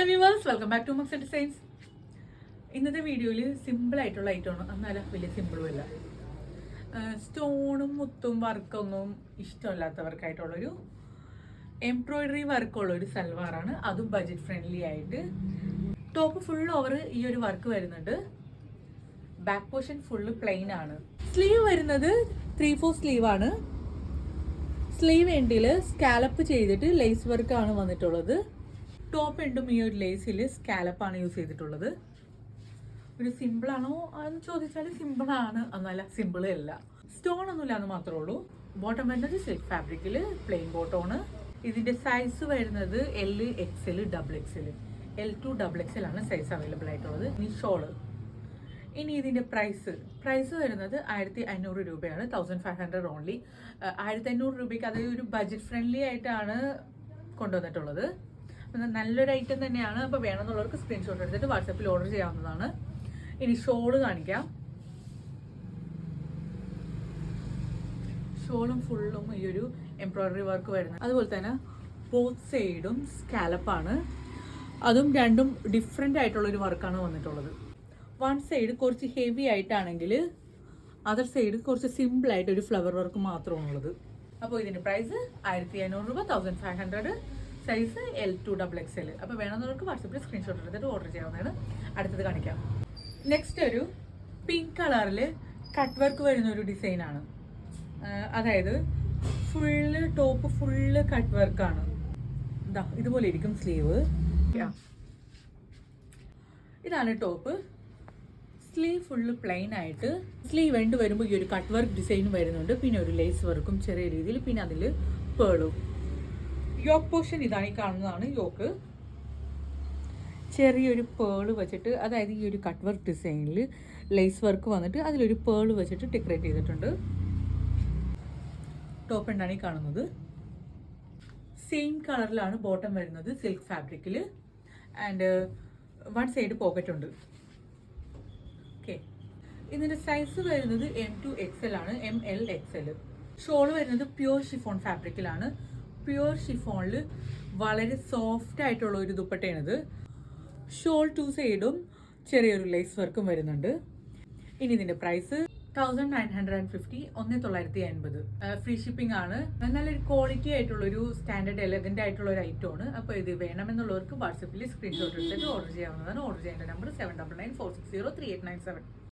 Hello viewers, welcome back to Max Designs. ഇന്നത്തെ വീഡിയോയിൽ സിമ്പിളായിട്ടുള്ള ഐറ്റമാണ്, എന്നാലും വലിയ സിമ്പിളും അല്ല. സ്റ്റോണും മുത്തും വർക്കൊന്നും ഇഷ്ടമല്ലാത്തവർക്കായിട്ടുള്ളൊരു എംബ്രോയിഡറി വർക്കുള്ളൊരു സൽവാറാണ്. അതും ബഡ്ജറ്റ് ഫ്രണ്ട്ലി ആയിട്ട്. ടോപ്പ് ഫുൾ ഓവർ ഈ ഒരു വർക്ക് വരുന്നുണ്ട്. ബാക്ക് പോർഷൻ ഫുള്ള് പ്ലെയിൻ ആണ്. സ്ലീവ് വരുന്നത് 3/4 സ്ലീവ് ആണ്. സ്ലീവ് എൻഡിൽ സ്കാലപ്പ് ചെയ്തിട്ട് ലേസ് വർക്കാണ് വന്നിട്ടുള്ളത്. ടോപ്പ് എൻഡും ഈ ഒരു ലേസിൽ സ്കാലപ്പാണ് യൂസ് ചെയ്തിട്ടുള്ളത്. ഒരു സിമ്പിളാണോ എന്ന് ചോദിച്ചാൽ സിമ്പിളാണ്, എന്നല്ല സിമ്പിൾ അല്ല. സ്റ്റോൺ ഒന്നുമില്ല എന്ന് മാത്രമേ ഉള്ളൂ. ബോട്ടം വരുന്നത് സിൽക്ക് ഫാബ്രിക്കിൽ പ്ലെയിൻ ബോട്ടമാണ്. ഇതിന്റെ സൈസ് വരുന്നത് L, XL, XXL. L to XXL ആണ് സൈസ് അവൈലബിൾ ആയിട്ടുള്ളത്. ഇനി ഷോള്. ഇനി ഇതിന്റെ പ്രൈസ് വരുന്നത് 1500 രൂപയാണ്. 1500 ഓൺലി. 1500 രൂപയ്ക്ക് അതായത് ഒരു ബഡ്ജറ്റ് ഫ്രണ്ട്ലി ആയിട്ടാണ് കൊണ്ടുവന്നിട്ടുള്ളത്. നല്ലൊരു ഐറ്റം തന്നെയാണ്. അപ്പോൾ വേണമെന്നുള്ളവർക്ക് സ്ക്രീൻഷോട്ട് എടുത്തിട്ട് വാട്സാപ്പിൽ ഓർഡർ ചെയ്യാവുന്നതാണ്. ഇനി ഷോള് കാണിക്കാം. ഷോളും ഫുള്ളും ഈ ഒരു എംബ്രോയിഡറി വർക്ക് വരുന്നത്. അതുപോലെ തന്നെ ബോത്ത് സൈഡും സ്കാലപ്പാണ്. അതും രണ്ടും ഡിഫറെൻ്റ് ആയിട്ടുള്ളൊരു വർക്കാണ് വന്നിട്ടുള്ളത്. വൺ സൈഡ് കുറച്ച് ഹെവി ആയിട്ടാണെങ്കിൽ അതർ സൈഡ് കുറച്ച് സിമ്പിളായിട്ട് ഒരു ഫ്ലവർ വർക്ക് മാത്രമാണുള്ളത്. അപ്പോൾ ഇതിൻ്റെ പ്രൈസ് 1500 രൂപ, 1500. Size L to XXL. അപ്പോൾ വേണമെന്നവർക്ക് വാട്സപ്പിൽ സ്ക്രീൻഷോട്ട് എടുത്തിട്ട് ഓർഡർ ചെയ്യാവുന്നതാണ്. അടുത്തത് കാണിക്കാം. നെക്സ്റ്റ് ഒരു പിങ്ക് കളറിൽ കട്ട് വർക്ക് വരുന്ന ഒരു ഡിസൈനാണ്. അതായത് ടോപ്പ് ഫുള്ള് കട്ട് വർക്കാണ്. ഇതുപോലെ ഇരിക്കും സ്ലീവ്. ഇതാണ് ടോപ്പ്. സ്ലീവ് ഫുള്ള് പ്ലെയിൻ ആയിട്ട് സ്ലീവ് എൻഡ് വരുമ്പോൾ ഈ ഒരു കട്ട് വർക്ക് ഡിസൈൻ വരുന്നുണ്ട്. പിന്നെ ഒരു ലേസ് വർക്കും ചെറിയ രീതിയിൽ, പിന്നെ അതിൽ പേളും. യോക്ക് പോർഷൻ ഇതാണ്, ഈ കാണുന്നതാണ് യോക്ക്. ചെറിയൊരു പേള് വെച്ചിട്ട്, അതായത് ഈ ഒരു കട്ട് വർക്ക് ഡിസൈനിൽ ലേസ് വർക്ക് വന്നിട്ട് അതിലൊരു പേള് വെച്ചിട്ട് ഡെക്കറേറ്റ് ചെയ്തിട്ടുണ്ട്. ടോപ്പ് എൻഡാണ് ഈ കാണുന്നത്. സെയിം കളറിലാണ് ബോട്ടം വരുന്നത്, സിൽക്ക് ഫാബ്രിക്കിൽ. ആൻഡ് വൺ സൈഡ് പോക്കറ്റ് ഉണ്ട്. ഓക്കെ, ഇതിൻ്റെ സൈസ് വരുന്നത് M to XL ആണ്. ML, XL. ഷോള് വരുന്നത് പ്യുവർ ഷിഫോൺ ഫാബ്രിക്കിലാണ്. പ്യുവർ ഷിഫോണിൽ വളരെ സോഫ്റ്റ് ആയിട്ടുള്ള ഒരു ദുപ്പട്ടയാണിത്. ഷോൾ 2 സൈഡും ചെറിയൊരു ലേസ് വർക്കും വരുന്നുണ്ട്. ഇനി ഇതിൻ്റെ പ്രൈസ് 1950, 1950. ഫ്രീ ഷിപ്പിംഗ് ആണ്. നല്ലൊരു ക്വാളിറ്റി ആയിട്ടുള്ളൊരു സ്റ്റാൻഡേർഡ് എലഗൻ്റ് ആയിട്ടുള്ള ഒരു ഐറ്റമാണ്. അപ്പോൾ ഇത് വേണമെന്നുള്ളവർക്ക് വാട്സപ്പിൽ സ്ക്രീൻഷോട്ട് എടുത്തിട്ട് ഓർഡർ ചെയ്യാവുന്നതാണ്. ഓർഡർ ചെയ്യേണ്ട നമ്പർ 7994603897.